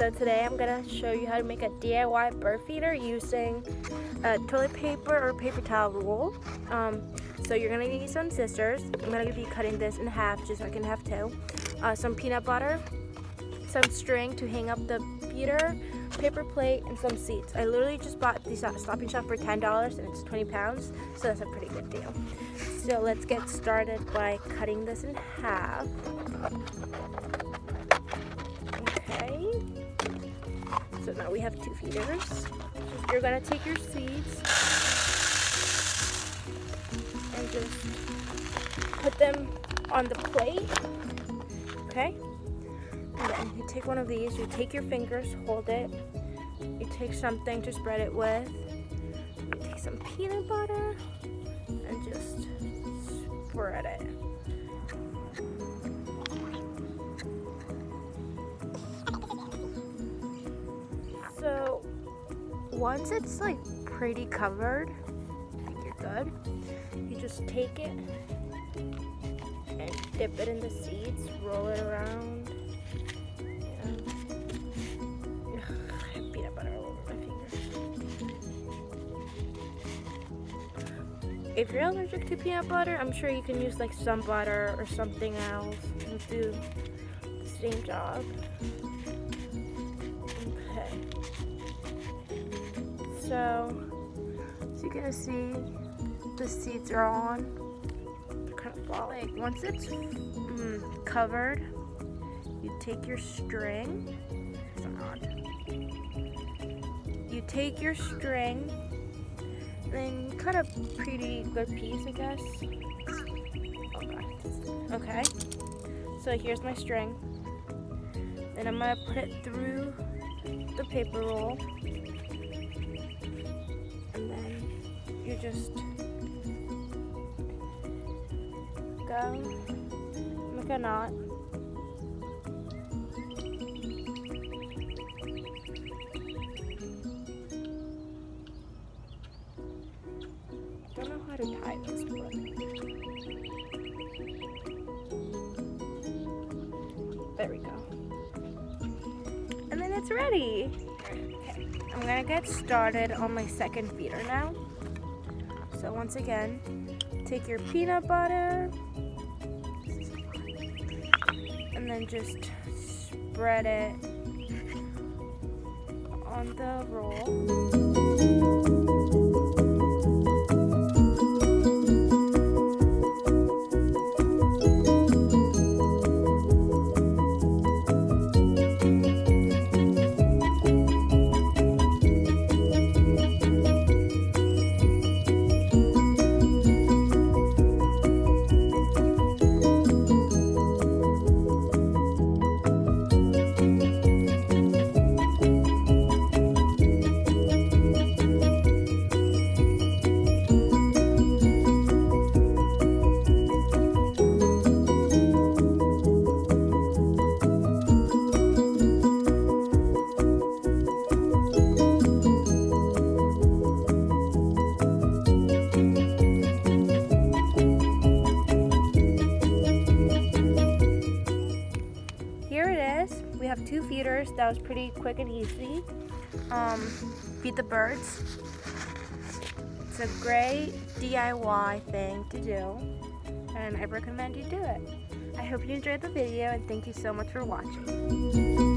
So today I'm gonna show you how to make a DIY bird feeder using toilet paper or paper towel roll. So you're gonna need some scissors. I'm gonna be cutting this in half just so I can have two. Some peanut butter, some string to hang up the feeder, paper plate, and some seeds. I literally just bought these at Stop & Shop for $10 and it's 20 pounds, so that's a pretty good deal. So let's get started by cutting this in half. Okay. So now we have two feeders. You're gonna take your seeds and just put them on the plate. Okay? And then you take one of these, you take your fingers, hold it. You take something to spread it with. You take some peanut butter and just spread it. So once it's like pretty covered, I think you're good. You just take it and dip it in the seeds, roll it around. I have peanut butter all over my fingers. If you're allergic to peanut butter, I'm sure you can use like some butter or something else and do the same job. So you're gonna see the seeds are on. They're kind of falling. Once it's covered, you take your string. It's odd. You take your string, then cut a pretty good piece, I guess. Okay. So here's my string. Then I'm gonna put it through the paper roll. And then you just go make a knot. I don't know how to tie this one. There we go. And then it's ready. Okay. I'm gonna get started on my second feeder now. So once again, take your peanut butter and then just spread it on the roll. We have two feeders. That was pretty quick and easy. Feed the birds. It's a great DIY thing to do, and I recommend you do it. I hope you enjoyed the video, and thank you so much for watching.